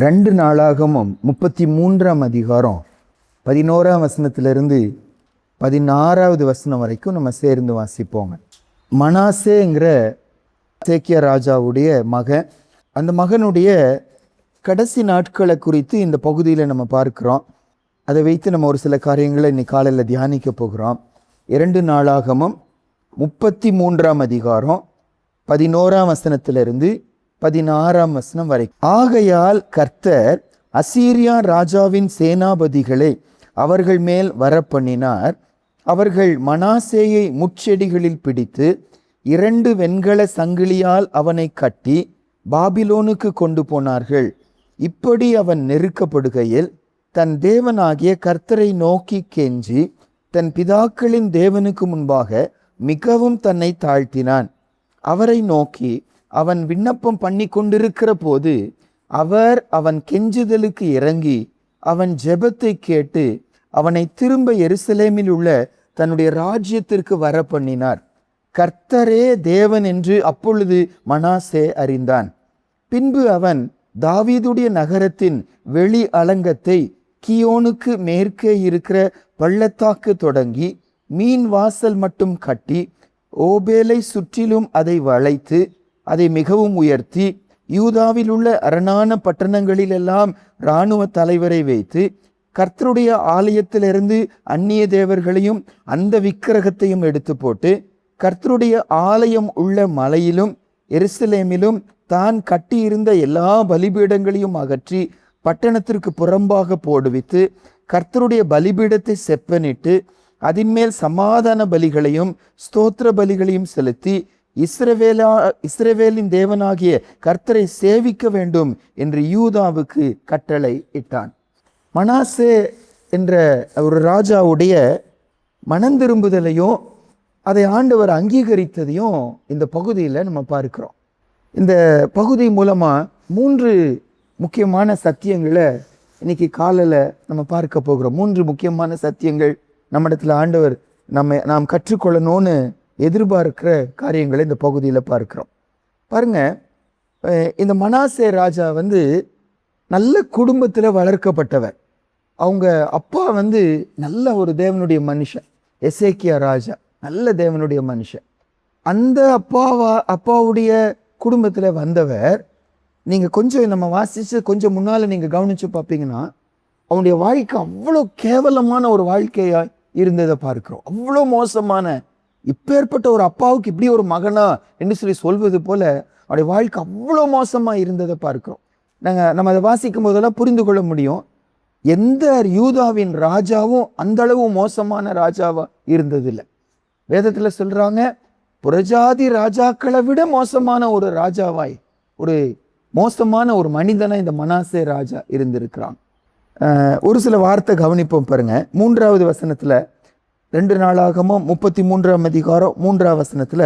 2 நாளாகமும் 33ஆம் அதிகாரம் 11ஆம் வசனத்திலிருந்து 16வது வசனம் வரைக்கும் நம்ம சேர்ந்து வாசிப்போங்க. மனாசேங்கிற எசேக்கியா ராஜாவுடைய மகன், அந்த மகனுடைய கடைசி நாட்களை குறித்து இந்த பகுதியில் நம்ம பார்க்கிறோம். அதை வைத்து நம்ம ஒரு சில காரியங்களை இன்னைக்கு காலையில் தியானிக்க போகிறோம். 2 நாளாகமும் 33ஆம் அதிகாரம் 11ஆம் வசனத்திலிருந்து 16ஆம் வசனம் வரை. ஆகையால் கர்த்தர் அசீரியா ராஜாவின் சேனாபதிகளை அவர்கள் மேல் வரப்பண்ணினார். அவர்கள் மனாசேயை முட்செடிகளில் பிடித்து 2 வெண்கல சங்கிலியால் அவனை கட்டி பாபிலோனுக்கு கொண்டு போனார்கள். இப்படி அவன் நெருக்கப்படுகையில் தன் தேவனாகிய கர்த்தரை நோக்கி கெஞ்சி தன் பிதாக்களின் தேவனுக்கு முன்பாக மிகவும் தன்னை தாழ்த்தினான். அவரை நோக்கி அவன் விண்ணப்பம் பண்ணி கொண்டிருக்கிற போது அவர் அவன் கெஞ்சுதலுக்கு இறங்கி அவன் ஜெபத்தை கேட்டு அவனை திரும்ப எருசலேமில் உள்ள தன்னுடைய ராஜ்யத்திற்கு வர பண்ணினார். கர்த்தரே தேவன் என்று அப்பொழுது மனாசே அறிந்தான். பின்பு அவன் தாவீதுடைய நகரத்தின் வெளி அலங்கத்தை கியோனுக்கு மேற்கே இருக்கிற பள்ளத்தாக்கு தொடங்கி மீன் வாசல் மட்டும் கட்டி ஓபேலை சுற்றிலும் அதை வளைத்து அதை மிகவும் உயர்த்தி யூதாவில் உள்ள அரணான பட்டணங்களிலெல்லாம் இராணுவ தலைவரை வைத்து கர்த்தருடைய ஆலயத்திலிருந்து அந்நிய தேவர்களையும் அந்த விக்கிரகத்தையும் எடுத்து போட்டு கர்த்தருடைய ஆலயம் உள்ள மலையிலும் எருசலேமிலும் தான் கட்டியிருந்த எல்லா பலிபீடங்களையும் அகற்றி பட்டணத்திற்கு புறம்பாக போடுவித்து கர்த்தருடைய பலிபீடத்தை செப்பனிட்டு அதின்மேல் சமாதான பலிகளையும் ஸ்தோத்திர பலிகளையும் செலுத்தி இஸ்ரவேலின் தேவனாகிய கர்த்தரை சேவிக்க வேண்டும் என்று யூதாவுக்கு கட்டளை இட்டான். மனாசே என்ற ஒரு ராஜாவுடைய மனந்திரும்புதலையும் அதை ஆண்டவர் அங்கீகரித்ததையும் இந்த பகுதியில் நம்ம பார்க்கிறோம். இந்த பகுதி மூலமாக 3 முக்கியமான சத்தியங்களை இன்னைக்கு காலையில் நம்ம பார்க்க போகிறோம். 3 முக்கியமான சத்தியங்கள் நம்மிடத்தில் ஆண்டவர் நாம் கற்றுக்கொள்ளணும்னு எதிர்பார்க்கிற காரியங்களை இந்த பகுதியில் பார்க்கிறோம். பாருங்க, இந்த மனாசே ராஜா நல்ல குடும்பத்தில் வளர்க்கப்பட்டவர். அவங்க அப்பா நல்ல ஒரு தேவனுடைய மனுஷன். எசேக்கியா ராஜா நல்ல தேவனுடைய மனுஷன். அந்த அப்பாவுடைய குடும்பத்தில் வந்தவர். நீங்கள் கொஞ்சம் நம்ம வாசித்து கொஞ்சம் முன்னால் நீங்கள் கவனித்து பார்ப்பீங்கன்னா அவனுடைய வாழ்க்கை அவ்வளோ கேவலமான ஒரு வாழ்க்கையாக இருந்ததை பார்க்கிறோம். அவ்வளோ மோசமான, இப்பேற்பட்ட ஒரு அப்பாவுக்கு இப்படி ஒரு மகனா என்று சொல்வது போல அவருடைய வாழ்க்கை அவ்வளோ மோசமாக இருந்ததை பார்க்கிறோம். நம்ம அதை வாசிக்கும் போதெல்லாம் புரிந்து கொள்ள முடியும். எந்த யூதாவின் ராஜாவும் அந்த அளவு மோசமான ராஜாவா இருந்ததில்லை. வேதத்தில் சொல்றாங்க, புறஜாதி ராஜாக்களை விட மோசமான ஒரு ராஜாவாய், ஒரு மோசமான ஒரு மனிதனா இந்த மனாசே ராஜா இருந்திருக்கிறான். ஒரு சில வார்த்தை கவனிப்போம் பாருங்க. 3வது வசனத்துல, 2 நாளாகமும் 33ஆம் அதிகாரம் 3ஆம் வசனத்துல,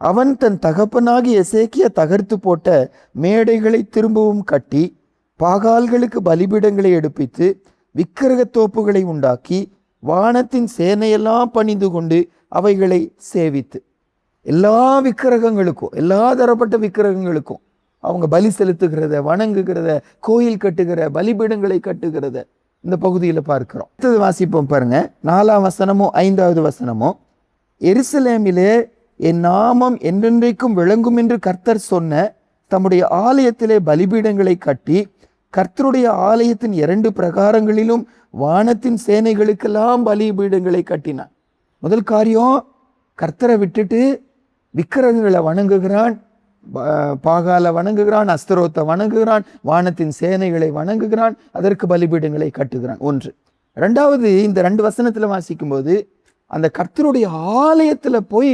அவன் தன் தகப்பனாகி எசேக்கியா தகர்த்து போட்ட மேடைகளை திரும்பவும் கட்டி பாகால்களுக்கு பலிபீடங்களை எடுப்பித்து விக்கிரகத்தோப்புகளை உண்டாக்கி வானத்தின் சேனையெல்லாம் பணிந்து கொண்டு அவைகளை சேவித்து, எல்லா விக்கிரகங்களுக்கும், எல்லா தரப்பட்ட விக்கிரகங்களுக்கும் அவங்க பலி செலுத்துகிறத, வணங்குகிறத, கோயில் கட்டுகிற, பலிபீடங்களை கட்டுகிறத இந்த பகுதியில் பார்க்கிறோம். அடுத்தது வாசிப்போம் பாருங்க. 4ஆம் வசனமும் 5வது வசனமும், எருசலேமிலே என் நாமம் என்றென்றைக்கும் விளங்கும் என்று கர்த்தர் சொன்ன தம்முடைய ஆலயத்திலே பலிபீடங்களை கட்டி கர்த்தருடைய ஆலயத்தின் 2 பிரகாரங்களிலும் வானத்தின் சேனைகளுக்கெல்லாம் பலிபீடங்களை கட்டினான். முதல் காரியம், கர்த்தரை விட்டுட்டு விக்கிரகங்களை வணங்குகிறான், பாகால வணங்குகிறான், அஸ்தரோத்தை வணங்குகிறான், வானத்தின் சேனைகளை வணங்குகிறான், அதற்கு பலிபீடங்களை கட்டுகிறான். 1. 2வது, இந்த 2 வசனத்தில் வாசிக்கும் போது அந்த கர்த்தருடைய ஆலயத்தில் போய்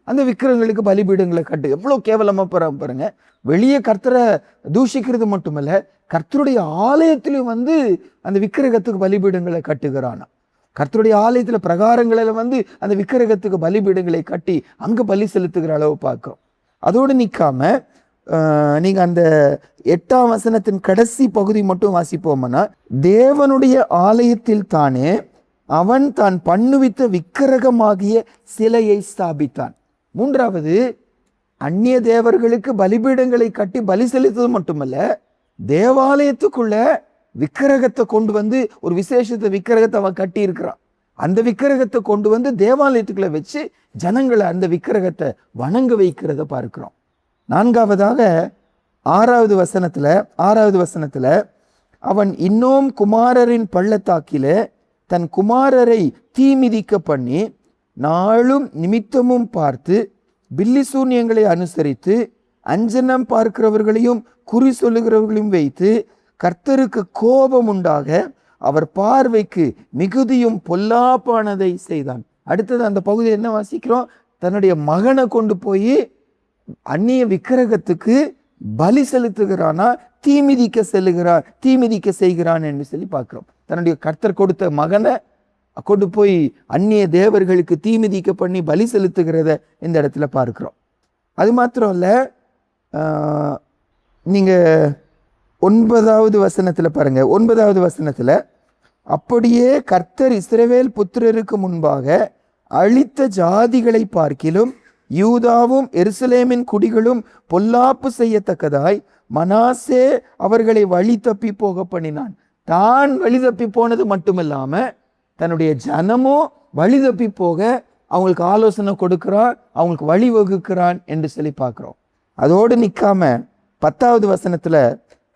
அந்த விக்கிரகங்களுக்கு பலிபீடங்களை கட்டு. எவ்வளோ கேவலமா பாருங்க. வெளியே கர்த்தரை தூஷிக்கிறது மட்டுமல்ல, கர்த்தருடைய ஆலயத்திலும் அந்த விக்கிரகத்துக்கு பலிபீடங்களை கட்டுகிறான். கர்த்தருடைய ஆலயத்தில் பிரகாரங்களில் அந்த விக்கிரகத்துக்கு பலிபீடங்களை கட்டி அங்கே பலி செலுத்துகிற அளவு பார்க்கிறோம். அதோடு நிற்காம நீங்கள் அந்த 8ஆம் வசனத்தின் கடைசி பகுதி மட்டும் வாசிப்போம்னா, தேவனுடைய ஆலயத்தில் தானே அவன் தான் பண்ணுவித்த விக்கிரகமாகிய சிலையை ஸ்தாபித்தான். 3வது, அந்நிய தேவர்களுக்கு பலிபீடங்களை கட்டி பலி செலுத்துவது மட்டுமல்ல, தேவாலயத்துக்குள்ள விக்கிரகத்தை கொண்டு வந்து ஒரு விசேஷத்தை விக்கிரகத்தை அவன் கட்டி இருக்கிறான். அந்த விக்கிரகத்தை கொண்டு வந்து தேவாலயத்துக்குள்ள வச்சு ஜனங்களை அந்த விக்கிரகத்தை வணங்க வைக்கிறத பார்க்கிறோம். நான்காவதாக ஆறாவது வசனத்துல அவன் இன்னும் குமாரரின் பள்ளத்தாக்கிலே தன் குமாரரை தீமிதிக்க பண்ணி நாளும் நிமித்தமும் பார்த்து பில்லி சூன்யங்களை அனுசரித்து அஞ்சனம் பார்க்கிறவர்களையும் குறி சொல்லுகிறவர்களையும் வைத்து கர்த்தருக்கு கோபம் உண்டாக அவர் பார்வைக்கு மிகுதியும் பொல்லாப்பானதை செய்தான். அடுத்தது அந்த பகுதி என்ன வாசிக்கிறோம்? தன்னுடைய மகனை கொண்டு போய் அந்நிய விக்கிரகத்துக்கு பலி செலுத்துகிறானா, தீமிதிக்க செய்கிறான் என்று சொல்லி பார்க்கிறோம். தன்னுடைய கர்த்தர் கொடுத்த மகனை கொண்டு போய் அந்நிய தேவர்களுக்கு தீமிதிக்க பண்ணி பலி செலுத்துகிறத இந்த இடத்துல பார்க்கிறோம். அது மாத்திரம் இல்ல, நீங்க 9வது வசனத்துல பாருங்க. 9வது வசனத்துல அப்படியே கர்த்தர் இஸ்ரவேல் புத்திரருக்கு முன்பாக அழித்த ஜாதிகளை பார்க்கிலும் யூதாவும் எருசலேமின் குடிகளும் பொல்லாப்பு செய்யத்தக்கதாய் மனாசே அவர்களை வழி தப்பி போக பண்ணினான். தான் வழி தப்பி போனது மட்டுமில்லாம தன்னுடைய ஜனமும் வழி தப்பி போக அவங்களுக்கு ஆலோசனை கொடுக்கிறான், அவங்களுக்கு வழி வகுக்கிறான் என்று சொல்லி பார்க்கிறோம். அதோடு நிற்காம 10வது வசனத்துல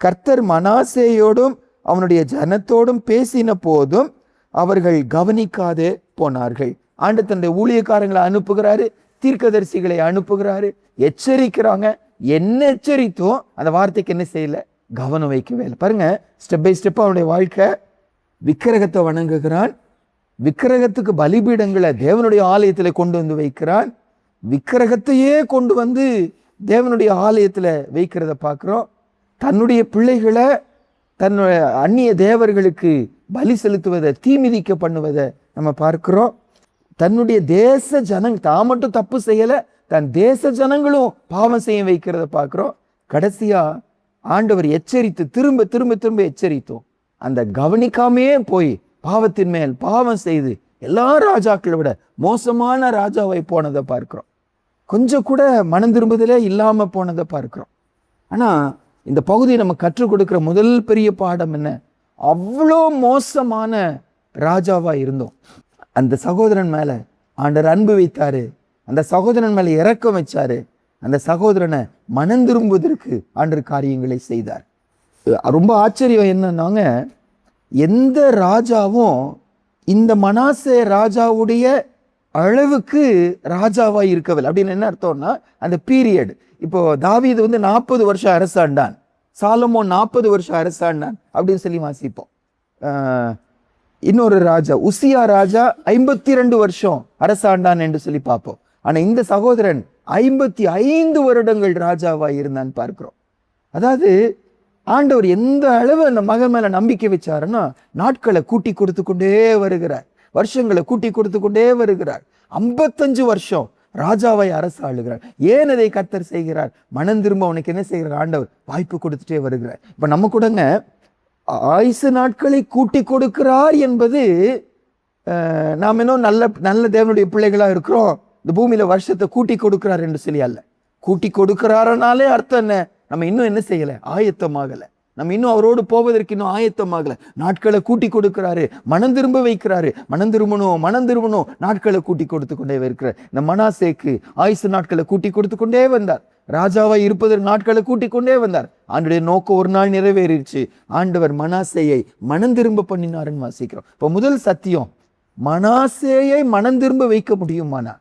கர்த்தர் மனாசேயோடும் அவனுடைய ஜனத்தோடும் பேசின போதும் அவர்கள் கவனிக்காதே போனார்கள். ஆண்டு தன்னுடைய ஊழியக்காரங்களை அனுப்புகிறாரு, தீர்க்கதரிசிகளை அனுப்புகிறாரு, எச்சரிக்கிறாங்க. என்ன எச்சரித்தோம் அந்த வார்த்தைக்கு என்ன செய்யல? கவனம் வைக்கவே இல்லை. பாருங்க, ஸ்டெப் பை ஸ்டெப் அவனுடைய வாழ்க்கை. விக்கிரகத்தை வணங்குகிறான், விக்கிரகத்துக்கு பலிபீடங்களை தேவனுடைய ஆலயத்துல கொண்டு வந்து வைக்கிறான், விக்கிரகத்தையே கொண்டு வந்து தேவனுடைய ஆலயத்துல வைக்கிறத பார்க்கிறோம். தன்னுடைய பிள்ளைகளை தன்னுடைய அந்நிய தேவர்களுக்கு பலி செலுத்துவதை, தீமிதிக்க பண்ணுவதை நம்ம பார்க்கிறோம். தன்னுடைய தேச ஜனங்க தான் மட்டும் தப்பு செய்யல, தன் தேச ஜனங்களும் பாவம் செய்ய வைக்கிறத பார்க்கிறோம். கடைசியா ஆண்டவர் எச்சரித்து திரும்ப திரும்ப திரும்ப எச்சரித்தோம். அந்த கவனிக்காமே போய் பாவத்தின் மேல் பாவம் செய்து எல்லா ராஜாக்களை விட மோசமான ராஜாவை போனதை பார்க்கிறோம். கொஞ்சம் கூட மனம் திரும்புதலே இல்லாம போனதை பார்க்கிறோம். ஆனா இந்த பகுதி நம்ம கற்றுக் கொடுக்கிற முதல் பெரிய பாடம் என்ன? அவ்வளோ மோசமான ராஜாவா இருந்தோம், அந்த சகோதரன் மேல ஆண்டவர் அன்பு வைத்தாரு, அந்த சகோதரன் மேல இரக்கம் வச்சாரு, அந்த சகோதரனை மனம் திரும்புவதற்கு ஆண்டவர் காரியங்களை செய்தார். ரொம்ப ஆச்சரியம் என்னன்னாங்க, எந்த ராஜாவும் இந்த மனாசே ராஜாவுடைய அளவுக்கு ராஜாவா இருக்கவில்லை. அப்படின்னு என்ன அர்த்தம்னா, அந்த பீரியட், இப்போ தாவீது 40 வருஷம் அரசாண்டான், சாலமோன் 40 வருஷம் அரசாண்டான் அப்படின்னு சொல்லி வாசிப்போம். இன்னொரு ராஜா உசியா ராஜா 52 வருஷம் அரசாண்டான் என்று சொல்லி பார்ப்போம். ஆனா இந்த சகோதரன் 55 வருடங்கள் ராஜாவா இருந்தான்னு பார்க்கிறோம். அதாவது ஆண்டவர் எந்த அளவு அந்த மகன் மேல நம்பிக்கை வச்சாருன்னா, நாட்களை கூட்டி கொடுத்து கொண்டே வருகிறார், வருஷங்களை கூட்டி கொடுத்து கொண்டே வருகிறார். 55 வருஷம் ராஜாவை அரசாளுகிறார். ஏன் அதை கர்த்தர் செய்கிறார்? மனம் திரும்ப அவனுக்கு என்ன செய்கிறார்? ஆண்டவர் வாய்ப்பு கொடுத்துட்டே வருகிறார். இப்ப நம்ம கூடங்க ஆயுசு நாட்களை கூட்டி கொடுக்கிறார் என்பது, நாம் இன்னும் நல்ல நல்ல தேவனுடைய பிள்ளைகளா இருக்கிறோம், இந்த பூமியில வருஷத்தை கூட்டி கொடுக்கிறார் என்று சொல்லி அல்ல. கூட்டி கொடுக்கிறாரனாலே அர்த்தம் என்ன? நம்ம இன்னும் என்ன செய்யல? ஆயத்தமாகல. நம்ம இன்னும் அவரோடு போவதற்கு இன்னும் ஆயத்தமாகல. நாட்களை கூட்டி கொடுக்கிறாரு, மனம் திரும்ப வைக்கிறாரு. மனம் திரும்பணும் நாட்களை கூட்டி கொடுத்து கொண்டே இருக்கிறார். இந்த மனாசேக்கு ஆயுசு நாட்களை கூட்டி கொடுத்து கொண்டே வந்தார், ராஜாவா இருப்பதற்கு நாட்களை கூட்டி கொண்டே வந்தார். ஆண்டுடைய நோக்கம் ஒரு நாள் நிறைவேறிடுச்சு. ஆண்டவர் மனாசேயை மனம் திரும்ப பண்ணினாருன்னு வாசிக்கிறோம். இப்போ முதல் சத்தியம், மனாசேயை மனம் திரும்ப வைக்க முடியுமானா?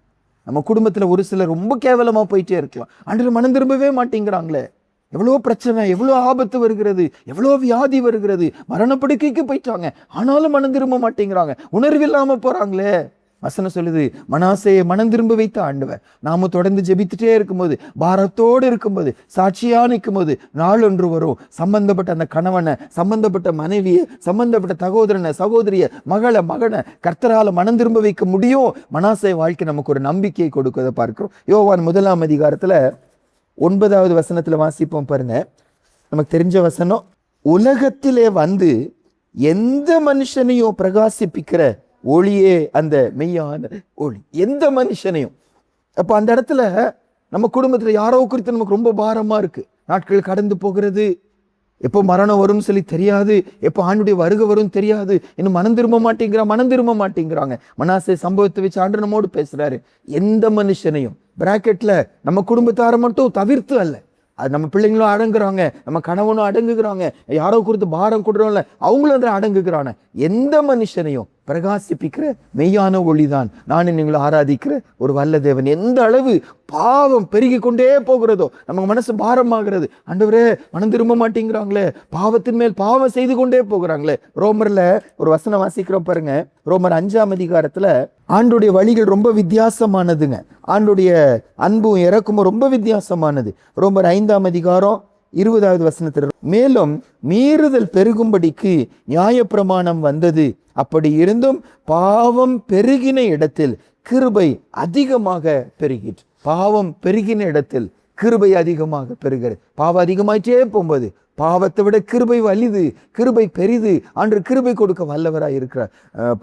நம்ம குடும்பத்துல ஒரு சிலர் ரொம்ப கேவலமா போயிட்டே இருக்கலாம், ஆண்டவர் மனம் திரும்பவே மாட்டேங்கிறாங்களே, எவ்வளோ பிரச்சனை, எவ்வளோ ஆபத்து வருகிறது, எவ்வளோ வியாதி வருகிறது, மரணப்படுக்கைக்கு போயிட்டாங்க, ஆனாலும் மனம் திரும்ப மாட்டேங்கிறாங்க, உணர்வில்லாம போறாங்களே. வசனம் சொல்லுது, மனாசேயை மனம் திரும்ப வைத்த ஆண்டவர். நாம தொடர்ந்து ஜெபித்துட்டே இருக்கும்போது, பாரத்தோடு இருக்கும்போது, சாட்சியா நிற்கும் போது, நாளொன்று வரும், சம்பந்தப்பட்ட அந்த கணவனை, சம்பந்தப்பட்ட மனைவியை, சம்பந்தப்பட்ட சகோதரனை, சகோதரிய, மகனை கர்த்தரால மனம் திரும்ப வைக்க முடியும். மனாசே வாழ்க்கை நமக்கு ஒரு நம்பிக்கையை கொடுக்கதை பார்க்கிறோம். யோவான் 1ஆம் அதிகாரத்துல 9வது வசனத்துல வாசிப்போம் பாருங்க. நமக்கு தெரிஞ்ச வசனம், உலகத்திலே வந்து எந்த மனுஷனையும் பிரகாசிப்பிக்கிற ஒளியே அந்த மெய்யான ஒளி. எந்த மனுஷனையும். அப்ப அந்த இடத்துல நம்ம குடும்பத்துல யாரோ குறித்து நமக்கு ரொம்ப பாரமா இருக்கு, நாட்கள் கடந்து போகிறது, எப்போ மரணம் வரும்னு சொல்லி தெரியாது, எப்போ ஆண்டுடைய வருகை வரும் தெரியாது, இன்னும் மனம் திரும்ப மாட்டேங்கிறாங்க. மனாசே சம்பவத்தை வச்சு ஆண்டு நம்மோடு பேசுறாரு. எந்த மனுஷனையும் பிராக்கெட்ல நம்ம குடும்பத்தாரை மட்டும் தவிர்த்து அல்ல, அது நம்ம பிள்ளைங்களும் அடங்குறாங்க, நம்ம கணவனும் அடங்குகிறாங்க, யாரோ குறித்து பாரம் கொடுறோம்ல அவங்களும் அதில் அடங்குகிறாங்க. எந்த மனுஷனையும் பிரகாசிப்பிக்கிற மெய்யான ஒளிதான் நான் நீங்களை ஆராதிக்கிற ஒரு வல்ல தேவன். எந்த அளவு பாவம் பெருகி கொண்டே போகிறதோ நமக்கு மனசு பாரமாகிறது. ஆண்டவரே மனம் திரும்ப மாட்டேங்கிறாங்களே, பாவத்தின் மேல் பாவம் செய்து கொண்டே போகிறாங்களே. ரோமர்ல ஒரு வசனம் வாசிக்கிறோம் பாருங்க. ரோமர் 5ஆம் அதிகாரத்துல ஆண்டுடைய வழிகள் ரொம்ப வித்தியாசமானதுங்க. ஆண்டுடைய அன்பும் இறக்கமும் ரொம்ப வித்தியாசமானது. ரோமர் 5ஆம் அதிகாரம் 20வது வசனத்தில், மேலும் மீறுதல் பெருகும்படிக்கு நியாயப்பிரமாணம் வந்தது, அப்படி இருந்தும் பாவம் பெருகின இடத்தில் கிருபை அதிகமாக பெருகிற்று. பாவம் பெருகின இடத்தில் கிருபை அதிகமாக பெருகிறது. பாவம் அதிகமாயிட்டே போகும்போது பாவத்தை விட கிருபை வலிது, கிருபை பெரிது. ஆண்டு கிருபை கொடுக்க வல்லவராக இருக்கிறார்.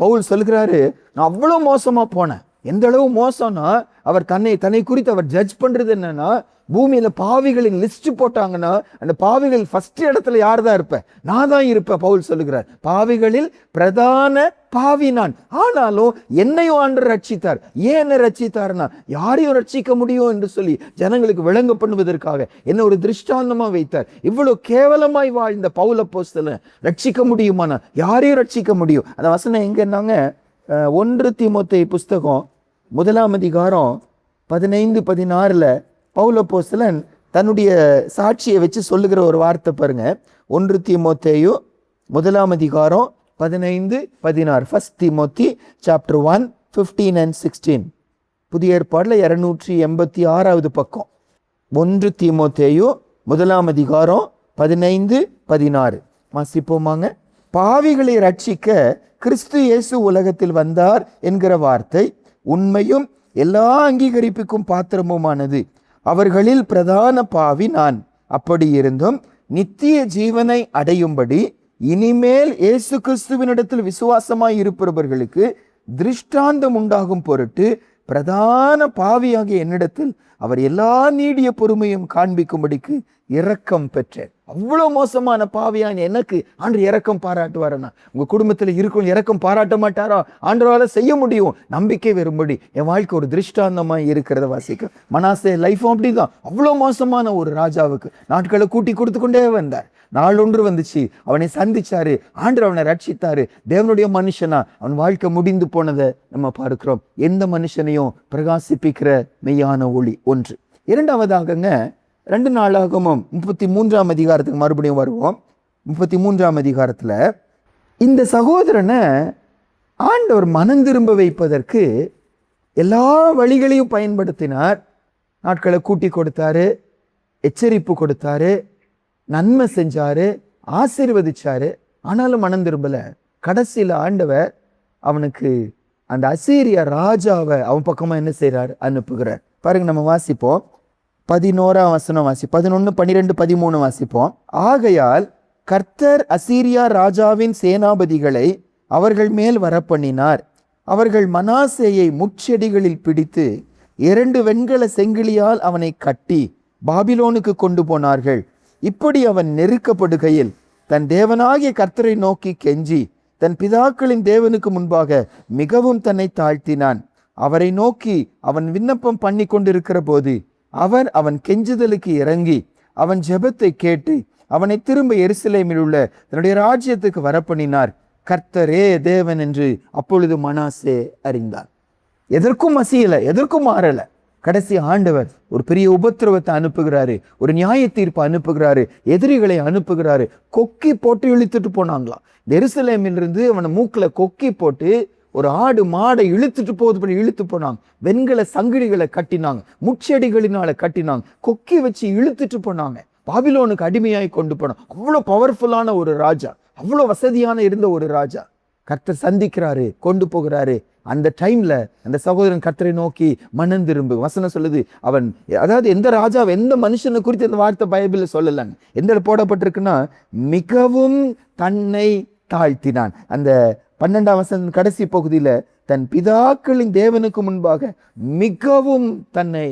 பவுல் சொல்கிறாரு, நான் அவ்வளோ மோசமா போனேன். எந்த அளவு மோசம்னா, அவர் தன்னை குறித்து அவர் ஜட்ஜ் பண்றது என்னன்னா, பூமியில பாவிகளின் லிஸ்ட் போட்டாங்கன்னா அந்த பாவிகள் ஃபர்ஸ்ட் இடத்துல யார் தான் இருப்பேன்? நான் தான் இருப்பேன். பவுல் சொல்லுகிறார், பாவிகளில் பிரதான பாவி நான். ஆனாலும் என்னையும் ஆண்டு ரட்சித்தார். ஏன் என்ன ரட்சித்தார்னா, யாரையும் ரட்சிக்க முடியும் என்று சொல்லி ஜனங்களுக்கு விளங்க பண்ணுவதற்காக என்ன ஒரு திருஷ்டாந்தமா வைத்தார். இவ்வளவு கேவலமாய் வாழ்ந்த பவுல் அப்போஸ்தலன் ரட்சிக்க முடியுமானா? யாரையும் ரட்சிக்க முடியும். அந்த வசனம் எங்கன்னாங்க, 1 தீமோத்தேயு புஸ்தகம் 1ஆம் அதிகாரம் 15-16 பவுல் அப்போஸ்தலன் தன்னுடைய சாட்சியை வச்சு சொல்லுகிற ஒரு வார்த்தை பாருங்க. 1 தீமோத்தேயு 1ஆம் அதிகாரம் 15-16. 1 Timothy chapter 1 15 and 16. புதிய ஏற்பாடுல 286வது பக்கம். 1 தீமோத்தேயு 1ஆம் அதிகாரம் 15-16 வாசிப்போமாங்க. பாவிகளை ரட்சிக்க கிறிஸ்து இயேசு உலகத்தில் வந்தார் என்கிற வார்த்தை உண்மையும் எல்லா அங்கீகரிப்புக்கும் பாத்திரமுமானது. அவர்களில் பிரதான பாவி நான். அப்படி இருந்தும் நித்திய ஜீவனை அடையும்படி இனிமேல் இயேசு கிறிஸ்துவினிடத்தில் விசுவாசமாய் இருப்பவர்களுக்கு திருஷ்டாந்தம் உண்டாகும் பொருட்டு பிரதான பாவியாகிய என்னிடத்தில் அவர் எல்லா நீடிய பொறுமையும் காண்பிக்கும்படிக்கு இரக்கம் பெற்றேன். அவ்வளோ மோசமான பாவியான எனக்கு ஆண்டு இரக்கம் பாராட்டுவாரனா? உங்க குடும்பத்தில் இருக்கும் இரக்கம் பாராட்ட மாட்டாரா? ஆண்டவரால செய்ய முடியும். நம்பிக்கை வரும்படி என் வாழ்க்கை ஒரு திருஷ்டாந்தமாய் இருக்கிறத வாசிக்க. மனாசே லைஃபும் அப்படிதான். அவ்வளோ மோசமான ஒரு ராஜாவுக்கு நாட்களை கூட்டி கொடுத்து கொண்டே வந்தார். நாள் ஒன்று வந்துச்சு, அவனை சந்திச்சாரு, ஆண்டவர் அவனை ரட்சித்தாரு. தேவனுடைய மனுஷனா அவன் வாழ்க்கை முடிந்து போனதை நம்ம பார்க்கிறோம். எந்த மனுஷனையும் பிரகாசிப்பிக்கிற மெய்யான ஒளி ஒன்று. இரண்டாவதாகங்க 2 நாளாகமும் 33ஆம் அதிகாரத்துக்கு மறுபடியும் வருவோம். 33ஆம் அதிகாரத்துல இந்த சகோதரனை ஆண்டவர் மனம் திரும்ப வைப்பதற்கு எல்லா வழிகளையும் பயன்படுத்தினார். நாட்களை கூட்டி கொடுத்தாரு, எச்சரிப்பு கொடுத்தாரு, நன்மை செஞ்சாரு, ஆசீர்வதிச்சாரு. ஆனாலும் மனம் திரும்பல. கடைசியில் ஆண்டவர் அவனுக்கு அந்த அசீரிய ராஜாவை அவன் பக்கமா என்ன செய்யறார்? அனுப்புகிறார். பாருங்க, நம்ம வாசிப்போம். 11ஆம் வசனம் வாசி. 11, 12, 13 வாசிப்போம். ஆகையால் கர்த்தர் அசீரியா ராஜாவின் சேனாபதிகளை அவர்கள் மேல் வரப்பண்ணினார். அவர்கள் மனாசேயை முட்செடிகளில் பிடித்து 2 வெண்கல செங்கிலியால் அவனை கட்டி பாபிலோனுக்கு கொண்டு போனார்கள். இப்படி அவன் நெருக்கப்படுகையில் தன் தேவனாகிய கர்த்தரை நோக்கி கெஞ்சி தன் பிதாக்களின் தேவனுக்கு முன்பாக மிகவும் தன்னை தாழ்த்தினான். அவரை நோக்கி அவன் விண்ணப்பம் பண்ணி கொண்டிருக்கிற போது அவர் அவன் கெஞ்சுதலுக்கு இறங்கி அவன் ஜெபத்தை கேட்டு அவனை திரும்ப எருசலேமில் உள்ள தன்னுடைய ராஜ்யத்துக்கு வரப்பண்ணினார். கர்த்தரே தேவன் என்று அப்பொழுது மனாசே அறிந்தார். எதற்கும் அசியல, எதற்கும் மாறல. கடைசி ஆண்டவர் ஒரு பெரிய உபத்திரவத்தை அனுப்புகிறாரு, ஒரு நியாய தீர்ப்பை அனுப்புகிறாரு, எதிரிகளை அனுப்புகிறாரு. கொக்கி போட்டு இழுத்துட்டு போனாங்களாம். எருசலேமிலிருந்து அவனை மூக்குல கொக்கி போட்டு ஒரு ஆடு மாடை இழுத்துட்டு போகுது இழுத்து போனாங்க. வெண்கல சங்கிலிகளை கட்டினாங்க, முட்செடிகளினால கட்டினாங்க, கொக்கி வச்சு இழுத்துட்டு போனாங்க. பாபிலோனுக்கு அடிமையாய் கொண்டு போனாங்க. அவ்வளோ பவர்ஃபுல்லான ஒரு ராஜா, அவ்வளோ வசதியான இருந்த ஒரு ராஜா. கர்த்தர் சந்திக்கிறாரு, கொண்டு போகிறாரு. அந்த டைம்ல அந்த சகோதரன் கர்த்தரை நோக்கி மனம் திரும்பு. வசனம் சொல்லுது, அவன் அதாவது எந்த ராஜா எந்த மனுஷனை குறித்து அந்த வார்த்தை பைபிள்ல சொல்லலங்க. எந்த போடப்பட்டிருக்குன்னா மிகவும் தன்னை தாழ்த்தினான். அந்த 12ஆம் வசனம் கடைசி பகுதியில தன் பிதாக்களின் தேவனுக்கு முன்பாக மிகவும் தன்னை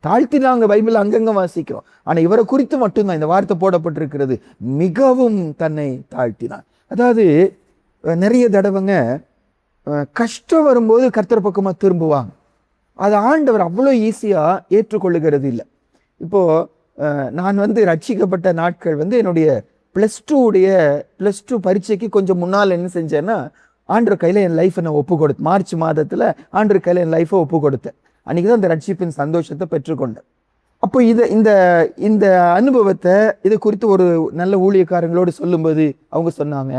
தாழ்த்தினாங்க. பைபிள் அங்கங்க வாசிக்கிறோம். ஆனா இவரை குறித்து மட்டும்தான் இந்த வார்த்தை போடப்பட்டிருக்கிறது, மிகவும் தன்னை தாழ்த்தினான். அதாவது நிறைய தடவைங்க கஷ்டம் வரும்போது கர்த்தர் பக்கமா திரும்புவாங்க. அது ஆண்டவர் அவ்வளோ ஈஸியா ஏற்றுக்கொள்ளுகிறது இல்லை. இப்போ நான் ரட்சிக்கப்பட்ட நாட்கள் என்னுடைய +2 பரீட்சைக்கு கொஞ்சம் முன்னால் என்ன செஞ்சேன்னா, ஆண்டவர் கையில் என் லைஃப்பை நான் ஒப்பு கொடுத்தேன். மார்ச் மாதத்தில் ஆண்டவர் கையில் என் லைஃப்பை ஒப்பு கொடுத்தேன். அன்றைக்கி தான் அந்த ரட்சிப்பின் சந்தோஷத்தை பெற்றுக்கொண்டேன். அப்போ இந்த இந்த அனுபவத்தை இது குறித்து ஒரு நல்ல ஊழியக்காரங்களோடு சொல்லும்போது அவங்க சொன்னாங்க,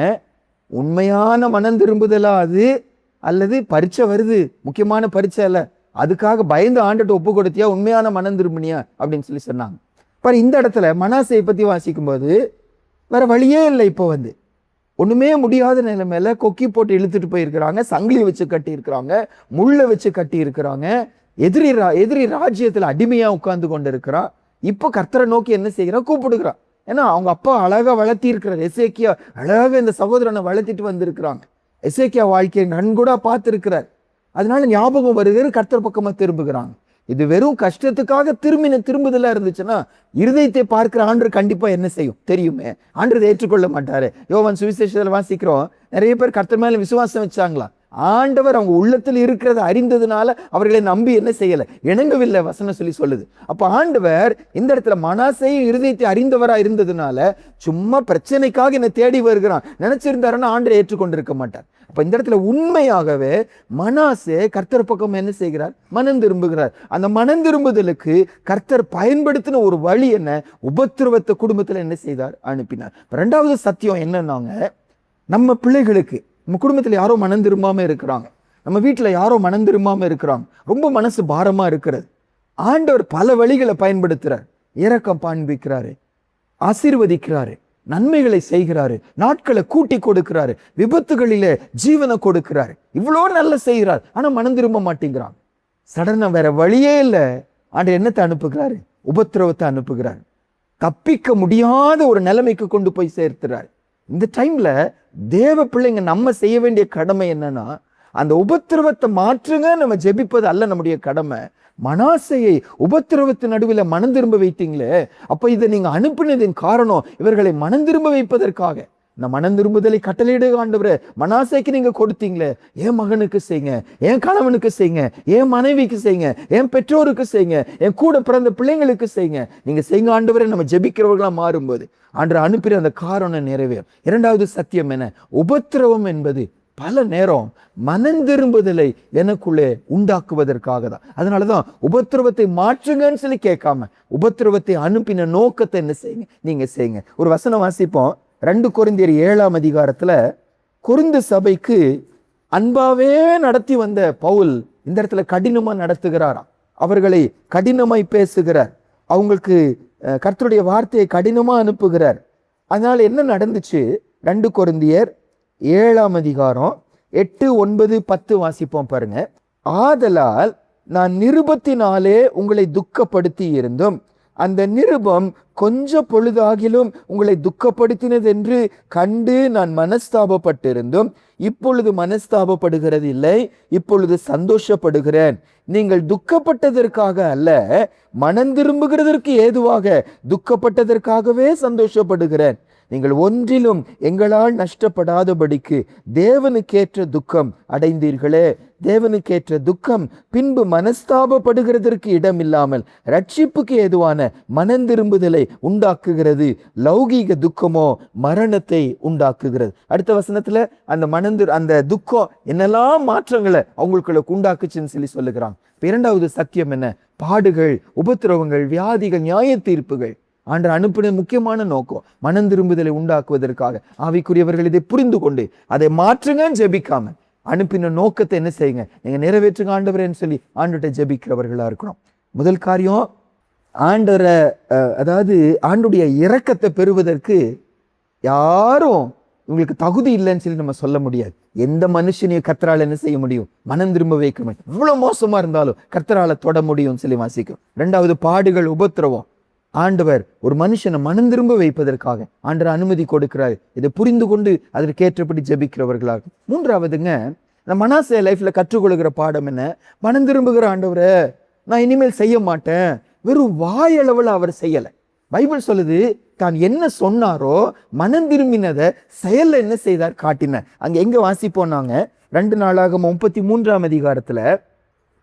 உண்மையான மனம் திரும்புதலா அது, அல்லது பரீட்சை வருது, முக்கியமான பரீட்சை இல்லை, அதுக்காக பயந்து ஆண்டுட்டு ஒப்பு கொடுத்தியா, உண்மையான மனம் திரும்பினியா அப்படின்னு சொல்லி சொன்னாங்க. பாரு, இந்த இடத்துல மனாசையை பற்றி வாசிக்கும்போது வேற வழியே இல்லை. இப்போ ஒண்ணுமே முடியாத நிலைமையில கொக்கி போட்டு இழுத்துட்டு போயிருக்கிறாங்க, சங்கிலி வச்சு கட்டி இருக்கிறாங்க, முள்ள வச்சு கட்டி இருக்கிறாங்க, எதிரி ராஜ்யத்துல அடிமையா உட்கார்ந்து கொண்டு இருக்கிறான். இப்போ கர்த்தரை நோக்கி என்ன செய்கிறான், கூப்பிடுகிறான். ஏன்னா அவங்க அப்பா அழகா வளர்த்தி இருக்கிறார். எசேக்கியா அழகாக இந்த சகோதரனை வளர்த்திட்டு வந்திருக்கிறாங்க. எசேக்கியா வாழ்க்கையை நன்கூடா பார்த்திருக்கிறார். அதனால ஞாபகம் வருகிற கர்த்தர் பக்கமா திரும்புகிறாங்க. இது வெறும் கஷ்டத்துக்காக திரும்புதலா இருந்துச்சுன்னா இருதயத்தை பார்க்கிற ஆண்டவர் கண்டிப்பா என்ன செய்யும் தெரியுமே, ஆண்டவர் ஏற்றுக்கொள்ள மாட்டாரு. யோவான் சுவிசேஷத்துல வாசிக்கிறோம், நிறைய பேர் கர்த்தர் மேல விசுவாசம் வச்சாங்களா, ஆண்டவர் அவங்க உள்ளத்தில் இருக்கிறத அறிந்ததுனால அவர்களை நம்பி என்ன செய்யல, இணங்கவில்லை வசனம் சொல்லுது. அப்ப ஆண்டவர் இந்த இடத்துல மனாசையும் இருதயத்தை அறிந்தவரா இருந்ததுனால சும்மா பிரச்சனைக்காக என்ன தேடி வருகிறான் நினைச்சிருந்தாருன்னா ஆண்டவர் ஏற்றுக்கொண்டிருக்க மாட்டார். அப்ப இந்த இடத்துல உண்மையாகவே மனாசே கர்த்தர் பக்கம் என்ன செய்கிறார், மனம் திரும்புகிறார். அந்த மனம் திரும்புதலுக்கு கர்த்தர் பயன்படுத்தின ஒரு வழி என்ன, உபத்திரவத்தை குடும்பத்துல என்ன செய்தார், அனுப்பினார். இரண்டாவது சத்தியம் என்னன்னாங்க, நம்ம பிள்ளைகளுக்கு நம்ம குடும்பத்தில் யாரோ மனம் திரும்பாம இருக்கிறாங்க, நம்ம வீட்டில் யாரோ மனம் திரும்பாம இருக்கிறாங்க, ரொம்ப மனசு பாரமா இருக்கிறது. ஆண்டவர் பல வழிகளை பயன்படுத்துறார். இரக்கம் காண்பிக்கிறாரு, ஆசீர்வதிக்கிறாரு, நன்மைகளை செய்கிறாரு, நாட்களை கூட்டி கொடுக்கிறாரு, விபத்துகளிலே ஜீவனை கொடுக்கிறாரு, இவ்வளோ நல்ல செய்கிறார். ஆனா மனம் திரும்ப மாட்டேங்கிறாங்க. சடனா வேற வழியே இல்லை, ஆண்டவர் என்னத்தை அனுப்புகிறாரு, உபத்திரவத்தை அனுப்புகிறார். தப்பிக்க முடியாத ஒரு நிலைமைக்கு கொண்டு போய் சேர்த்துறாரு. இந்த டைம்ல தேவ பிள்ளைங்க நம்ம செய்ய வேண்டிய கடமை என்னன்னா, அந்த உபத்திரவத்தை மாற்றுங்க நம்ம ஜெபிப்பது அல்ல நம்முடைய கடமை. மனாசையை உபத்திரவத்தின் நடுவில் மனம் திரும்ப வைத்தீங்களே, அப்ப இதை நீங்க அனுப்பினதின் காரணம் இவர்களை மனம் திரும்ப வைப்பதற்காக. இந்த மனம் திரும்புதலை கட்டளையிட ஆண்டவரே, மனாசைக்கு நீங்க கொடுத்தீங்களே, என் மகனுக்கு செய்யுங்க, என் கணவனுக்கு செய்யுங்க, என் மனைவிக்கு செய்யுங்க, என் பெற்றோருக்கு செய்யுங்க, என் கூட பிறந்த பிள்ளைங்களுக்கு செய்யுங்க, நீங்க செய்யுங்க ஆண்டவரே. நம்ம ஜெபிக்கிறவர்களா மாறும்போது ஆண்டவர் அனுப்பிற அந்த காரணம் நிறைவேறும். இரண்டாவது சத்தியம் என்ன, உபத்திரவம் என்பது பல நேரம் மனம் திரும்புதலை எனக்குள்ளே உண்டாக்குவதற்காக தான். அதனாலதான் உபத்திரவத்தை மாற்றுங்கன்னு சொல்லி கேட்காம உபத்திரவத்தை அனுப்பின நோக்கத்தை என்ன செய்யுங்க, நீங்க செய்யுங்க. ஒரு வசனம் வாசிப்போம், 2 கொரிந்தியர் 7ஆம் அதிகாரத்துல கொரிந்து சபைக்கு அன்பாவே நடத்தி வந்த பவுல் இந்த இடத்துல கடினமா நடத்துகிறாராம். அவர்களை கடினமாய் பேசுகிறார், அவங்களுக்கு கர்த்தருடைய வார்த்தையை கடினமா அனுப்புகிறார். அதனால என்ன நடந்துச்சு, 2 கொரிந்தியர் 7ஆம் அதிகாரம் 8, 9, 10 வாசிப்போம் பாருங்க. ஆதலால் நான் நிருபத்தினாலே உங்களை துக்கப்படுத்தி இருந்தும் அந்த நிருபம் கொஞ்ச பொழுதாகிலும் உங்களை துக்கப்படுத்தினது என்று கண்டு நான் மனஸ்தாபப்பட்டிருந்தும் இப்பொழுது மனஸ்தாபப்படுகிறது இல்லை, இப்பொழுது சந்தோஷப்படுகிறேன். நீங்கள் துக்கப்பட்டதற்காக அல்ல, மனம் திரும்புகிறதற்கு ஏதுவாக துக்கப்பட்டதற்காகவே சந்தோஷப்படுகிறேன். நீங்கள் ஒன்றிலும் எங்களால் நஷ்டப்படாதபடிக்கு தேவனுக்கேற்ற துக்கம் அடைந்தீர்களே. தேவனுக்கேற்ற துக்கம் பின்பு மனஸ்தாபப்படுகிறதற்கு இடமில்லாமல் ரட்சிப்புக்கு ஏதுவான மனம் திரும்புதலை உண்டாக்குகிறது, லௌகீக துக்கமோ மரணத்தை உண்டாக்குகிறது. அடுத்த வசனத்துல அந்த துக்கம் என்னெல்லாம் மாற்றங்களை அவங்களுக்குள்ள உண்டாக்குச்சுன்னு சொல்லி சொல்லுகிறாங்க. இரண்டாவது சத்தியம் என்ன, பாடுகள், உபத்திரவங்கள், வியாதிகள், நியாய தீர்ப்புகள் ஆண்டவர் அனுப்பின முக்கியமான நோக்கம் மனம் திரும்புதலை உண்டாக்குவதற்காக. ஆவிக்குரியவர்கள் இதை புரிந்து கொண்டு அதை மாற்றுங்கன்னு ஜெபிக்காம அனுப்பின நோக்கத்தை என்ன செய்யுங்க, நீங்க நிறைவேற்றுங்க ஆண்டவரேன்னு சொல்லி ஆண்டவர்கிட்ட ஜெபிக்கிறவர்களா இருக்கிறோம். முதல் காரியம், ஆண்டவரை அதாவது ஆண்டுடைய இரக்கத்தை பெறுவதற்கு யாரும் உங்களுக்கு தகுதி இல்லைன்னு சொல்லி நம்ம சொல்ல முடியாது. எந்த மனுஷனையும் கர்த்தரால என்ன செய்ய முடியும், மனம் திரும்ப வைக்க முடியும். இவ்வளவு மோசமா இருந்தாலும் கர்த்தரால தொட முடியும் சொல்லி வாசிக்கும். இரண்டாவது, பாடுகள், உபத்திரவம். ஆண்டவர் ஒரு மனுஷனை மனம் திரும்ப வைப்பதற்காக ஆண்டவர் அனுமதி கொடுக்கிறார். இதை புரிந்து கொண்டு அதற்கேற்றபடி ஜெபிக்கிறவர்களாக. மூன்றாவதுங்க, இந்த மனாசே லைஃப்ல கற்றுக்கொள்கிற பாடம் என்ன? மனம் திரும்புகிற ஆண்டவரே, நான் இனிமேல் செய்ய மாட்டேன். வெறும் வாயளவில் அவர் செய்யலை. பைபிள் சொல்லுது, தான் என்ன சொன்னாரோ மனம் திரும்பினதை செயல்ல என்ன செய்தார் காட்டினார். அங்க எங்க வாசிப்போம்னாங்க 2 நாளாகமம் 33ஆம் அதிகாரத்துல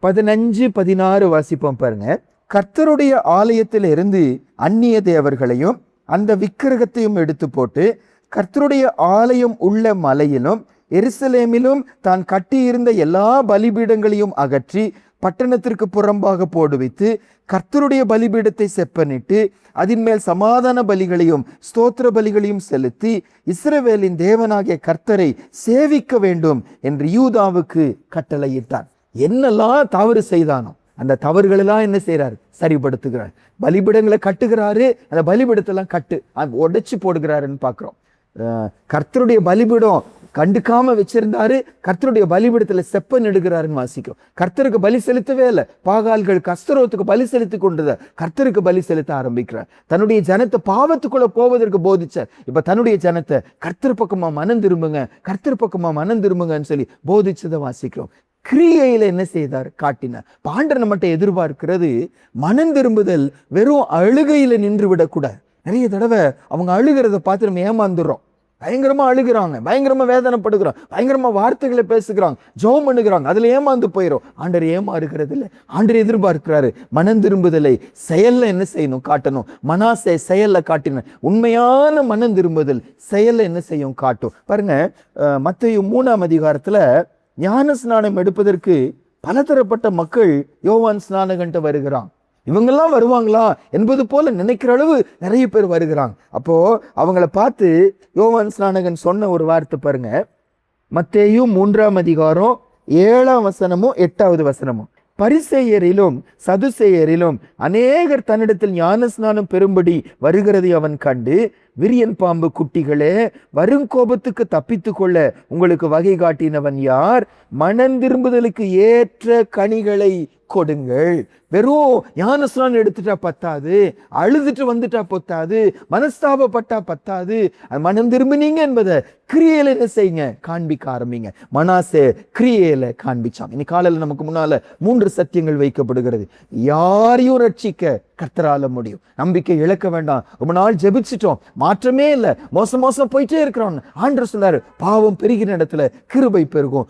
15-16 வாசிப்போம் பாருங்க. கர்த்தருடைய ஆலயத்தில் இருந்து அந்நிய தேவர்களையும் அந்த விக்கிரகத்தையும் எடுத்து போட்டு கர்த்தருடைய ஆலயம் உள்ள மலையிலும் எருசலேமிலும் தான் கட்டியிருந்த எல்லா பலிபீடங்களையும் அகற்றி பட்டணத்திற்கு புறம்பாக போடுவித்து கர்த்தருடைய பலிபீடத்தை செப்பனிட்டு அதன் மேல் சமாதான பலிகளையும் ஸ்தோத்திர பலிகளையும் செலுத்தி இஸ்ரவேலின் தேவனாகிய கர்த்தரை சேவிக்க வேண்டும் என்று யூதாவுக்கு கட்டளையிட்டார். என்னெல்லாம் தவறு செய்தானோ அந்த தவறுகளெல்லாம் என்ன செய்யறாரு? சரிப்படுத்துகிறார். பலிபீடங்களை கட்டுகிறாரு, அந்த பலிபீடத்தெல்லாம் உடைச்சு போடுகிறாருன்னு பார்க்கிறோம். கர்த்தருடைய பலிபீடம் கண்டுக்காம வச்சிருந்தாரு, கர்த்தருடைய பலிபீடத்துல செப்பன் எடுக்கிறாருன்னு வாசிக்கும். கர்த்தருக்கு பலி செலுத்தவே இல்லை. பாகால்கள் அஸ்தரோத்துக்கு பலி செலுத்தி கொண்டது, கர்த்தருக்கு பலி செலுத்த ஆரம்பிக்கிறார். தன்னுடைய ஜனத்தை பாவத்துக்குள்ள போவதற்கு போதிச்சார். இப்ப தன்னுடைய ஜனத்தை கர்த்தர் பக்கமா மனம் திரும்புங்க, கர்த்தர் பக்கமா மனம் திரும்புங்கன்னு சொல்லி போதிச்சதை வாசிக்கிறோம். கிரியையில என்ன செய்தார்? காட்டினார். ஆண்டவர் மட்டும் எதிர்பார்க்கிறது மனம் திரும்புதல் வெறும் அழுகையில நின்று விடக்கூடாது. நிறைய தடவை அவங்க அழுகிறத பார்த்து நம்ம ஏமாந்துடுறோம். பயங்கரமா அழுகிறாங்க, பயங்கரமா வேதனைப்படுகிறோம், பயங்கரமா வார்த்தைகளை பேசுகிறாங்க, ஜெபம் பண்ணுகிறாங்க, அதுல ஏமாந்து போயிடும். ஆண்டவர் ஏமாறுகிறது இல்லை. ஆண்டவர் எதிர்பார்க்கிறாரு மனம் திரும்புதலை செயல்ல என்ன செய்யணும்? காட்டணும். மனாசே செயல்ல காட்டின உண்மையான மனம் திரும்புதல் செயல்ல என்ன செய்யும்? காட்டும். பாருங்க, மத்தேயு 3ஆம் அதிகாரத்துல ஞான ஸ்நானம் எடுப்பதற்கு பலதரப்பட்ட மக்கள் யோவான் ஸ்நானகன்ட்ட வருகிறான். இவங்கெல்லாம் வருவாங்களா என்பது போல நினைக்கிற அளவு நிறைய பேர் வருகிறாங்க. அப்போ அவங்கள பார்த்து யோவான் ஸ்நானகன் சொன்ன ஒரு வார்த்தை பாருங்க. மத்தேயு 3ஆம் அதிகாரம் 7ஆம் வசனமும் 8வது வசனமும், பரிசேயரிலும் சதுசேயரிலும் அநேகர் தன்னிடத்தில் ஞான ஸ்நானம் பெறும்படி வருகிறதை அவன் கண்டு, விரியன் பாம்பு குட்டிகளே, வருங்கோபத்துக்கு தப்பித்து கொள்ள உங்களுக்கு வகை காட்டினவன் யார்? மனம் திரும்புதலுக்கு ஏற்ற கனிகளை கொடுங்கள். வெறும் ஞானஸ்நானம் எடுத்துட்டா பத்தாது, அழுதுட்டு வந்துட்டா பத்தாது, மனஸ்தாபப்பட்டா பத்தாது. மனம் திரும்பினீங்க என்பதை கிரியையில என்ன செய்யுங்க? காண்பிக்க ஆரம்பிங்க. மனாசே கிரியையில காண்பிச்சாங்க. இன்னைக்கு காலையில் நமக்கு முன்னால 3 சத்தியங்கள் வைக்கப்படுகிறது. யாரையும் ரட்சிக்க கர்த்தரால முடியும். நம்பிக்கை இழக்க வேண்டாம். ரொம்ப நாள் ஜெபிச்சிட்டோம், மாற்றமே இல்லை, மோசம் போயிட்டே இருக்கிறோம். ஆண்டவர் சொன்னாரு, பாவம் பெருகிற இடத்துல கிருபை பெருகும்.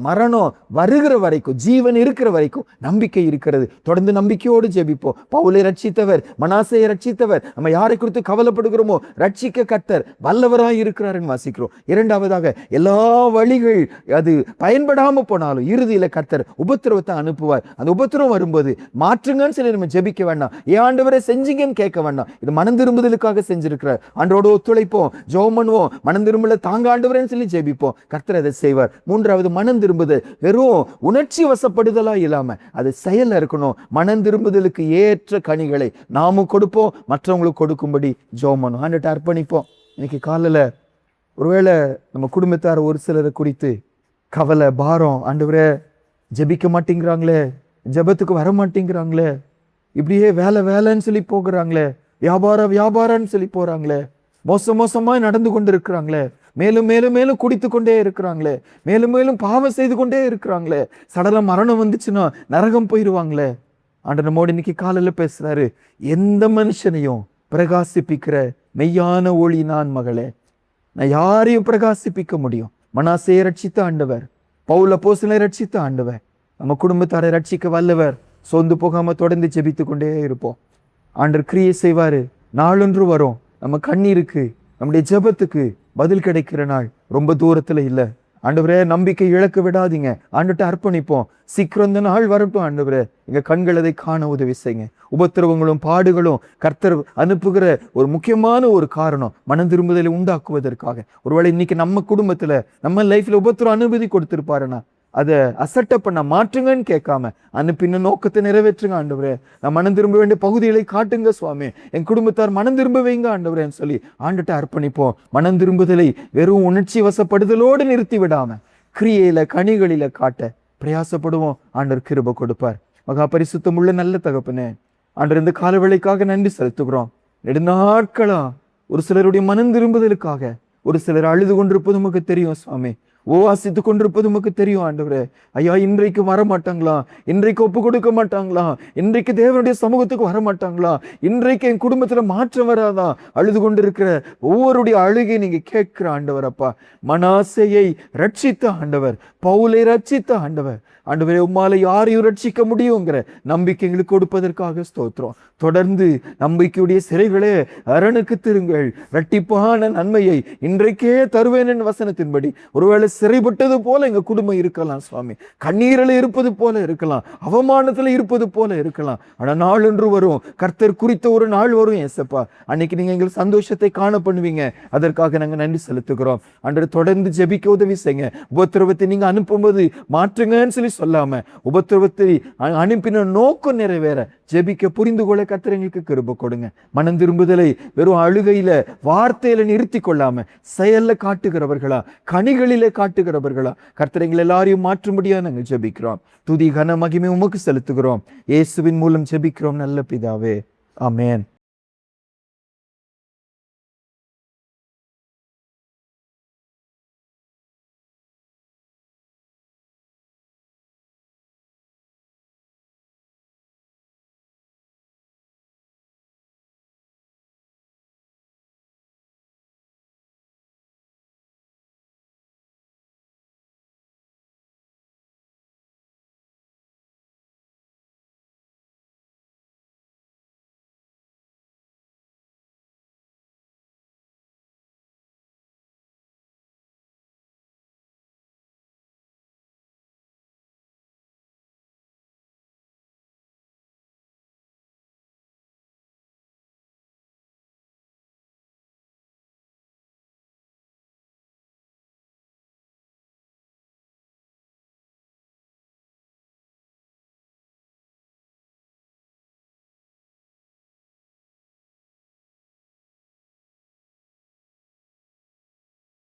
மரணம் வருகிற வரைக்கும், ஜீவன் இருக்கிற வரைக்கும் நம்பிக்கை இருக்கிறது. தொடர்ந்து நம்பிக்கையோடு ஜெபிப்போம். பவுலை ரட்சித்தவர், மனாசையை ரட்சித்தவர். நம்ம யாரை குறித்து கவலைப்படுகிறோமோ ரட்சிக்க கர்த்தர் வல்லவராய் இருக்கிறாருன்னு வாசிக்கிறோம். இரண்டாவதாக, எல்லா வழிகள் அது பயன்படாம போனாலும் இறுதியில கர்த்தர் உபத்திரவத்தை அனுப்புவார். அந்த உபத்திரவம் வரும்போது மாற்றுங்கன்னு சொல்லி நம்ம ஜெபிக்க வேண்டாம். ஆண்டவரை செஞ்சீங்கன்னு கேட்க வேண்டாம். இது மனம் திரும்புதலுக்காக செஞ்சிருக்கிறார். ஆண்டோட ஒத்துழைப்போம், ஜெபம் பண்ணுவோம், மனம் திரும்பல தாங்க ஆண்டவரேன்னு சொல்லி ஜெபிப்போம். கர்த்தர் அதை செய்வார். மூன்றாவது, மனம் திரும்புதல் வெறும் உணர்ச்சி வசப்படுதலா இல்லாம அது செயல்ல இருக்கணும். மனம் திரும்புதலுக்கு ஏற்ற கனிகளை நாமும் கொடுப்போம், மற்றவங்களுக்கு கொடுக்கும்படி ஜெபம் பண்ணுவோம், ஆண்டவர்ட்ட அர்ப்பணிப்போம். இன்னைக்கு காலையில ஒருவேளை நம்ம குடும்பத்தார் ஒரு சிலரை குறித்து கவலை, பாரம், ஆண்டவரே ஜெபிக்க மாட்டேங்கிறாங்களே, ஜெபத்துக்கு வர மாட்டேங்கிறாங்களே, இப்படியே வேலைன்னு சொல்லி போகிறாங்களே, வியாபாரம்னு சொல்லி போறாங்களே, மோசமா நடந்து கொண்டு இருக்கிறாங்களே, மேலும் குடித்து கொண்டே இருக்கிறாங்களே, மேலும் பாவம் செய்து கொண்டே இருக்கிறாங்களே, சடலம் மரணம் வந்துச்சுன்னா நரகம் போயிடுவாங்களே. ஆண்டவர் நம்மோடு இன்னைக்கு காலையில பேசுறாரு, எந்த மனுஷனையும் பிரகாசிப்பிக்கிற மெய்யான ஒளி நான் மகளே. நான் யாரையும் பிரகாசிப்பிக்க முடியும். மனாசேயை ரட்சித்த ஆண்டவர், பவுல் அப்போஸ்தலனை ரட்சித்த ஆண்டவர், நம்ம குடும்பத்தாரை ரட்சிக்க வல்லவர். சொந்து போகாம தொடர்ந்து ஜெபித்து கொண்டே இருப்போம். ஆண்டவர் கிரியை செய்வாரு. நாளொன்று வரும், நம்ம கண்ணீருக்கு, நம்முடைய ஜெபத்துக்கு பதில் கிடைக்கிற நாள் ரொம்ப தூரத்துல இல்லை. ஆண்டவரே, நம்பிக்கை இழக்க விடாதீங்க. ஆண்டவர்ட்ட அர்ப்பணிப்போம். சீக்கிரம் இந்த நாள் வரட்டும். ஆண்டவரே, எங்க கண்கள் அதை காண உதவி செய்யுங்க. உபத்திரவங்களும் பாடுகளும் கர்த்தர் அனுப்புகிற ஒரு முக்கியமான ஒரு காரணம் மனம் திரும்புதலை உண்டாக்குவதற்காக. ஒருவேளை இன்னைக்கு நம்ம குடும்பத்துல, நம்ம லைஃப்ல உபத்திரம் அனுமதி கொடுத்திருப்பாருன்னா அதை அசட்டை பண்ண மாற்றுங்கன்னு கேட்காம அனுப்பின நோக்கத்தை நிறைவேற்றுங்க. ஆண்டவரே, நான் மனம் திரும்ப வேண்டிய பகுதிகளை காட்டுங்க சுவாமி, என் குடும்பத்தார் மனம் திரும்ப வைங்க ஆண்டவரேன்னு சொல்லி ஆண்டுகிட்ட அர்ப்பணிப்போம். மனம் திரும்புதலை வெறும் உணர்ச்சி வசப்படுதலோடு நிறுத்தி விடாம கிரியையில, கனிகளில காட்ட பிரயாசப்படுவோம். ஆண்டவர் கிருபை கொடுப்பார். மகா பரிசுத்தம் உள்ள நல்ல தகப்பனே, ஆண்டவர் இந்த காலவேளைக்காக நன்றி செலுத்துகிறோம். நெடுநாட்களா ஒரு சிலருடைய மனம் திரும்புதலுக்காக ஒரு சிலர் அழுது கொண்டிருப்பது நமக்கு தெரியும் சுவாமி. உபவாசித்து கொண்டிருப்பது உமக்கு தெரியும் ஆண்டவரே. ஐயா, இன்றைக்கு வர மாட்டாங்களா? இன்றைக்கு ஒப்பு கொடுக்க மாட்டாங்களா? இன்றைக்கு தேவனுடைய சமூகத்துக்கு வர மாட்டாங்களா? இன்றைக்கு என் குடும்பத்துல மாற்றம் வராதா? அழுது கொண்டிருக்கிற ஒவ்வொருடைய அழுகை நீங்க கேட்கிற ஆண்டவர் அப்பா. மனாசேயை ரட்சித்த ஆண்டவர், பவுலை ரட்சித்த ஆண்டவர். ஆண்டவரே, உம்மால யாரையும் ரட்சிக்க முடியுங்கிற நம்பிக்கை எங்களுக்கு கொடுப்பதற்காக ஸ்தோத்திரம். தொடர்ந்து நம்பிக்கையுடைய சிறைகளே அரணுக்கு திருங்கள், இரட்டிப்பான நன்மையை இன்றைக்கே தருவேன் என் வசனத்தின்படி. ஒருவேளை சிறைப்பட்டது போல எங்க குடும்பம் இருக்கலாம் சுவாமி, கண்ணீரில் இருப்பது போல இருக்கலாம், அவமானத்துல இருப்பது போல இருக்கலாம். ஆனா நாள் என்று வரும், கர்த்தர் குறித்த ஒரு நாள் வரும் ஏசப்பா. அன்னைக்கு நீங்க எங்கள் சந்தோஷத்தை காண பண்ணுவீங்க. அதற்காக நாங்க நன்றி செலுத்துகிறோம். அன்று தொடர்ந்து ஜெபிக்க உதவி செய்யுங்க. உபத்திரவத்தை நீங்க அனுப்பும்போது மாற்றுங்கன்னு சொல்லி சொல்லாம, உபத்திரவத்தை அனுப்பின நோக்கம் நிறைவேற ஜெபிக்க புரிந்து கொள்ள கர்த்தர் எங்களுக்கு கிருபை கொடுங்க. மனம் திரும்புதலை வெறும் அழுகையில வார்த்தையில நிறுத்தி கொள்ளாம செயல்ல காட்டுகிறவர்களா, கனிகளிலே காட்டுகிறவர்களா கர்த்தர் எங்களை எல்லாரையும் மாற்றும்படியா நாங்கள் ஜெபிக்கிறோம். துதி கன மகிமை உமக்கு செலுத்துகிறோம். இயேசுவின் மூலம் ஜெபிக்கிறோம் நல்ல பிதாவே, ஆமென்.